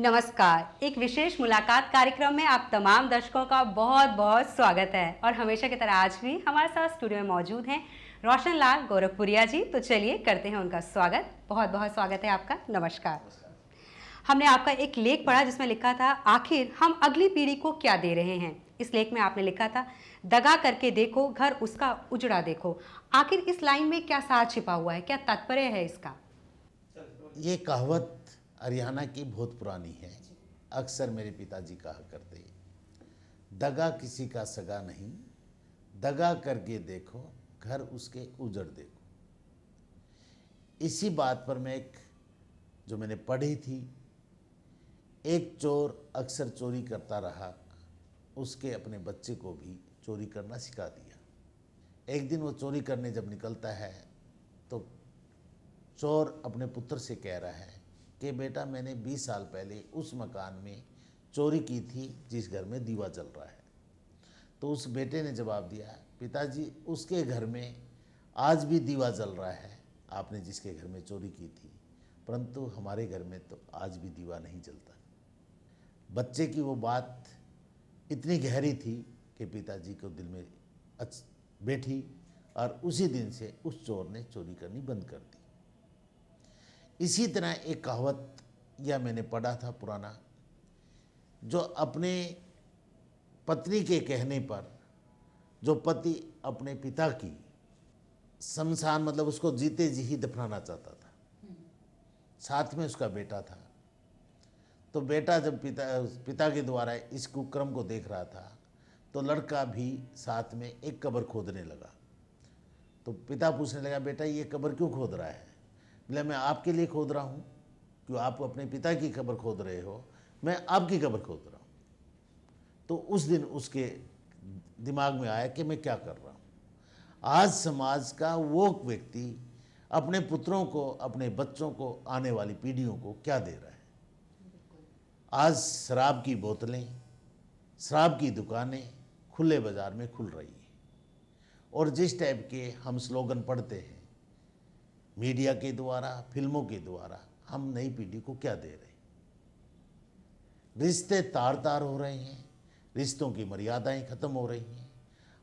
नमस्कार। एक विशेष मुलाकात कार्यक्रम में आप तमाम दर्शकों का बहुत बहुत स्वागत है और हमेशा की तरह आज भी हमारे साथ स्टूडियो में मौजूद हैं रोशन लाल गोरखपुरिया जी। तो चलिए करते हैं उनका स्वागत। बहुत बहुत स्वागत है आपका। नमस्कार। हमने आपका एक लेख पढ़ा जिसमें लिखा था, आखिर हम अगली पीढ़ी को क्या दे रहे हैं। इस लेख में आपने लिखा था, दगा करके देखो घर उसका उजड़ा देखो। आखिर इस लाइन में क्या सार छिपा हुआ है, क्या तात्पर्य है इसका? ये कहावत हरियाणा की बहुत पुरानी है। अक्सर मेरे पिताजी कहा करते, दगा किसी का सगा नहीं, दगा करके देखो घर उसके उजड़ देखो। इसी बात पर मैं जो मैंने पढ़ी थी, एक चोर अक्सर चोरी करता रहा, उसके अपने बच्चे को भी चोरी करना सिखा दिया। एक दिन वो चोरी करने जब निकलता है तो चोर अपने पुत्र से कह रहा है कि बेटा, मैंने 20 साल पहले उस मकान में चोरी की थी जिस घर में दीवा जल रहा है। तो उस बेटे ने जवाब दिया, पिताजी, उसके घर में आज भी दीवा जल रहा है, आपने जिसके घर में चोरी की थी, परंतु हमारे घर में तो आज भी दीवा नहीं जलता। बच्चे की वो बात इतनी गहरी थी कि पिताजी को दिल में बैठी और उसी दिन से उस चोर ने चोरी करनी बंद कर दी। इसी तरह एक कहावत या मैंने पढ़ा था पुराना, जो अपने पत्नी के कहने पर, जो पति अपने पिता की शमशान मतलब उसको जीते जी ही दफनाना चाहता था, साथ में उसका बेटा था। तो बेटा जब पिता के द्वारा इस कुक्रम को देख रहा था तो लड़का भी साथ में एक कब्र खोदने लगा। तो पिता पूछने लगा, बेटा ये कब्र क्यों खोद रहा है? बोले, मैं आपके लिए खोद रहा हूँ, क्यों आप अपने पिता की कब्र खोद रहे हो, मैं आपकी कब्र खोद रहा हूँ। तो उस दिन उसके दिमाग में आया कि मैं क्या कर रहा हूँ। आज समाज का वो व्यक्ति अपने पुत्रों को, अपने बच्चों को, आने वाली पीढ़ियों को क्या दे रहा है। आज शराब की बोतलें, शराब की दुकानें खुले बाजार में खुल रही हैं, और जिस टाइप के हम स्लोगन पढ़ते हैं मीडिया के द्वारा, फिल्मों के द्वारा, हम नई पीढ़ी को क्या दे रहे हैं। रिश्ते तार तार हो रहे हैं, रिश्तों की मर्यादाएं खत्म हो रही हैं।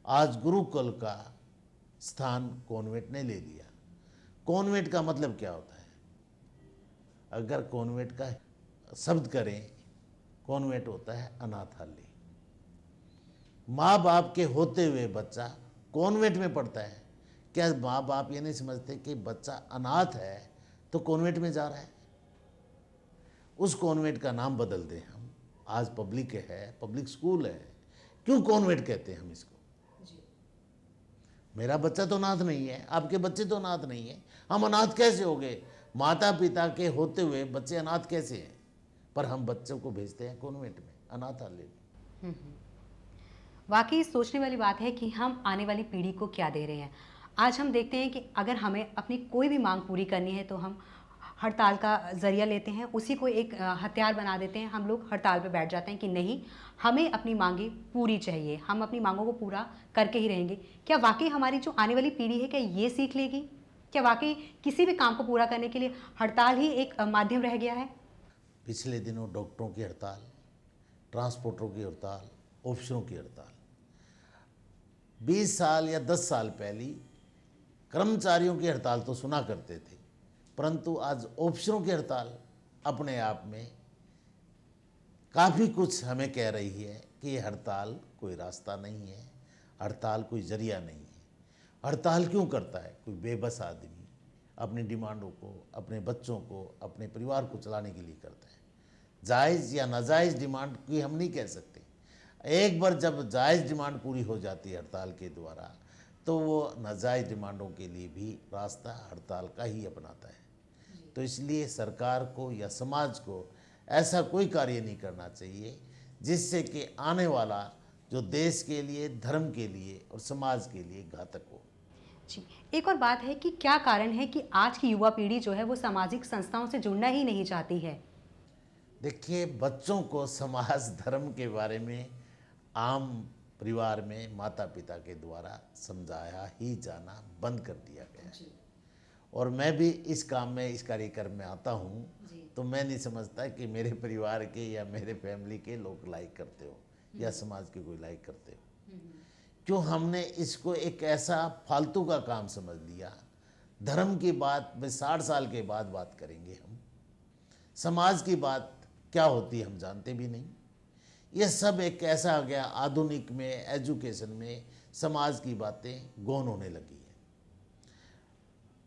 आज गुरुकुल का स्थान कॉन्वेंट ने ले लिया। कॉन्वेंट का मतलब क्या होता है? अगर कॉन्वेंट का शब्द करें, कॉन्वेंट होता है अनाथालय। माँ बाप के होते हुए बच्चा कॉन्वेंट में पढ़ता है। क्या माँ बाप ये नहीं समझते कि बच्चा अनाथ है तो कॉन्वेंट में जा रहा है? उस कॉन्वेंट का नाम बदल दें हम। आज पब्लिक है, पब्लिक स्कूल है, क्यों कॉन्वेंट कहते हैं हम इसको? मेरा बच्चा तो अनाथ नहीं है, आपके बच्चे तो अनाथ नहीं है, हम अनाथ कैसे हो गए? माता पिता के होते हुए बच्चे अनाथ कैसे हैं? पर हम बच्चों को भेजते हैं कॉन्वेंट में, अनाथालय में। वाकई सोचने वाली बात है कि हम आने वाली पीढ़ी को क्या दे रहे हैं। आज हम देखते हैं कि अगर हमें अपनी कोई भी मांग पूरी करनी है तो हम हड़ताल का ज़रिया लेते हैं, उसी को एक हथियार बना देते हैं। हम लोग हड़ताल पर बैठ जाते हैं कि नहीं, हमें अपनी मांगें पूरी चाहिए, हम अपनी मांगों को पूरा करके ही रहेंगे। क्या वाकई हमारी जो आने वाली पीढ़ी है क्या ये सीख लेगी? क्या वाकई किसी भी काम को पूरा करने के लिए हड़ताल ही एक माध्यम रह गया है? पिछले दिनों डॉक्टरों की हड़ताल, ट्रांसपोर्टरों की हड़ताल, ऑफिसरों की हड़ताल। 20 साल या 10 साल पहले कर्मचारियों की हड़ताल तो सुना करते थे, परंतु आज ऑफिसरों की हड़ताल अपने आप में काफ़ी कुछ हमें कह रही है कि ये हड़ताल कोई रास्ता नहीं है, हड़ताल कोई जरिया नहीं है। हड़ताल क्यों करता है? कोई बेबस आदमी अपनी डिमांडों को, अपने बच्चों को, अपने परिवार को चलाने के लिए करता है। जायज़ या नाजायज़ डिमांड की हम नहीं कह सकते। एक बार जब जायज़ डिमांड पूरी हो जाती है हड़ताल के द्वारा, तो वो नाजायज़ डिमांडों के लिए भी रास्ता हड़ताल का ही अपनाता है। तो इसलिए सरकार को या समाज को ऐसा कोई कार्य नहीं करना चाहिए जिससे कि आने वाला जो देश के लिए, धर्म के लिए और समाज के लिए घातक हो। जी, एक और बात है कि क्या कारण है कि आज की युवा पीढ़ी जो है वो सामाजिक संस्थाओं से जुड़ना ही नहीं चाहती है? देखिए, बच्चों को समाज धर्म के बारे में आम परिवार में माता पिता के द्वारा समझाया ही जाना बंद कर दिया गया है। और मैं भी इस काम में, इस कार्यक्रम में आता हूँ, तो मैं नहीं समझता कि मेरे परिवार के या मेरे फैमिली के लोग लाइक करते हो या समाज के कोई लाइक करते हो। क्यों हमने इसको एक ऐसा फालतू का काम समझ लिया। धर्म की बात में 60 साल के बाद बात करेंगे हम, समाज की बात क्या होती है हम जानते भी नहीं। ये सब एक ऐसा आ गया, आधुनिक में, एजुकेशन में समाज की बातें गौण होने लगी है।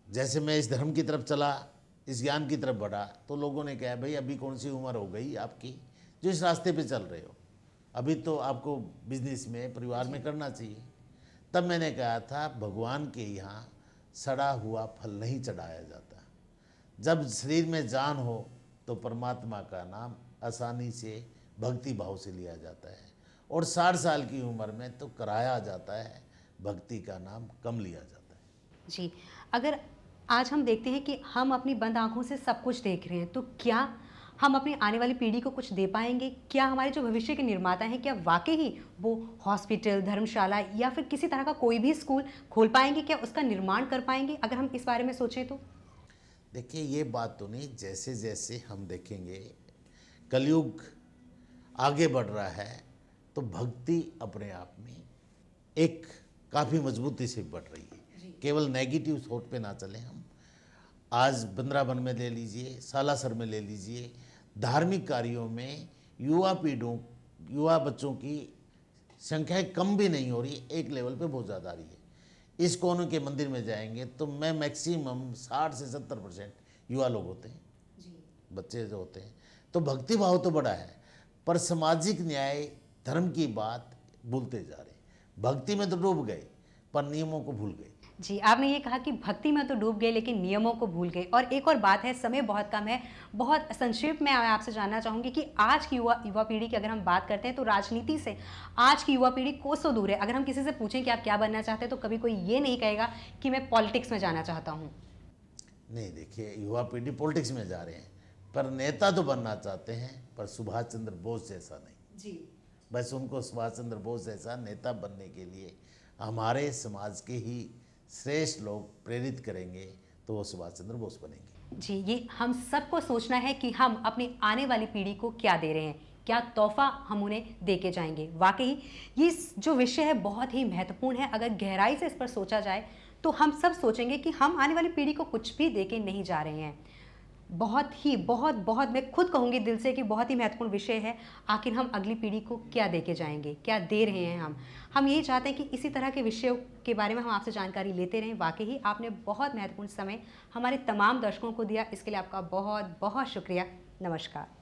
जैसे मैं इस धर्म की तरफ चला, इस ज्ञान की तरफ बढ़ा, तो लोगों ने कहा भाई अभी कौन सी उम्र हो गई आपकी जो इस रास्ते पे चल रहे हो, अभी तो आपको बिजनेस में, परिवार में करना चाहिए। तब मैंने कहा था भगवान के यहाँ सड़ा हुआ फल नहीं चढ़ाया जाता। जब शरीर में जान हो तो परमात्मा का नाम आसानी से भक्ति भाव से लिया जाता है, और 60 साल की उम्र में तो कराया जाता है, भक्ति का नाम कम लिया जाता है। जी, अगर आज हम देखते हैं कि हम अपनी बंद आंखों से सब कुछ देख रहे हैं, तो क्या हम अपनी आने वाली पीढ़ी को कुछ दे पाएंगे? क्या हमारे जो भविष्य के निर्माता हैं, क्या वाकई ही वो हॉस्पिटल, धर्मशाला या फिर किसी तरह का कोई भी स्कूल खोल पाएंगे? क्या उसका निर्माण कर पाएंगे? अगर हम इस बारे में सोचें तो देखिए, ये बात तो नहीं, जैसे जैसे हम देखेंगे कलयुग आगे बढ़ रहा है, तो भक्ति अपने आप में एक काफ़ी मजबूती से बढ़ रही है। केवल नेगेटिव सोच पे ना चलें हम। आज बंद्रावन में ले लीजिए, सालासर में ले लीजिए, धार्मिक कार्यों में युवा बच्चों की संख्या कम भी नहीं हो रही, एक लेवल पे बहुत ज़्यादा आ रही है। इस कोने के मंदिर में जाएंगे तो मैं मैक्सिमम 60 से 70% युवा लोग होते हैं, बच्चे जो होते हैं। तो भक्ति भाव तो बड़ा है, पर सामाजिक न्याय, धर्म की बात भूलते जा रहे हैं। भक्ति में तो डूब गए पर नियमों को भूल गए। जी, आपने ये कहा कि भक्ति में तो डूब गए लेकिन नियमों को भूल गए। और एक और बात है, समय बहुत कम है, बहुत संक्षेप में मैं आपसे जानना चाहूँगी कि आज की युवा पीढ़ी की अगर हम बात करते हैं तो राजनीति से आज की युवा पीढ़ी कोसों दूर है। अगर हम किसी से पूछें कि आप क्या बनना चाहते हैं, तो कभी कोई ये नहीं कहेगा कि मैं पॉलिटिक्स में जाना चाहता हूँ। नहीं, देखिए, युवा पीढ़ी पॉलिटिक्स में जा रहे हैं, पर नेता तो बनना चाहते हैं, पर सुभाष चंद्र बोस जैसा नहीं। जी, बस उनको सुभाष चंद्र बोस जैसा नेता बनने के लिए हमारे समाज के ही श्रेष्ठ लोग प्रेरित करेंगे, तो वो सुभाष चंद्र बोस बनेंगे। जी, ये हम सबको सोचना है कि हम अपनी आने वाली पीढ़ी को क्या दे रहे हैं, क्या तोहफा हम उन्हें दे के जाएंगे। वाकई ये जो विषय है बहुत ही महत्वपूर्ण है। अगर गहराई से इस पर सोचा जाए तो हम सब सोचेंगे कि हम आने वाली पीढ़ी को कुछ भी दे के नहीं जा रहे हैं। बहुत मैं खुद कहूँगी दिल से कि बहुत ही महत्वपूर्ण विषय है। आखिर हम अगली पीढ़ी को क्या दे के जाएंगे, क्या दे रहे हैं हम यही चाहते हैं कि इसी तरह के विषयों के बारे में हम आपसे जानकारी लेते रहें। वाकई ही आपने बहुत महत्वपूर्ण समय हमारे तमाम दर्शकों को दिया, इसके लिए आपका बहुत बहुत शुक्रिया। नमस्कार।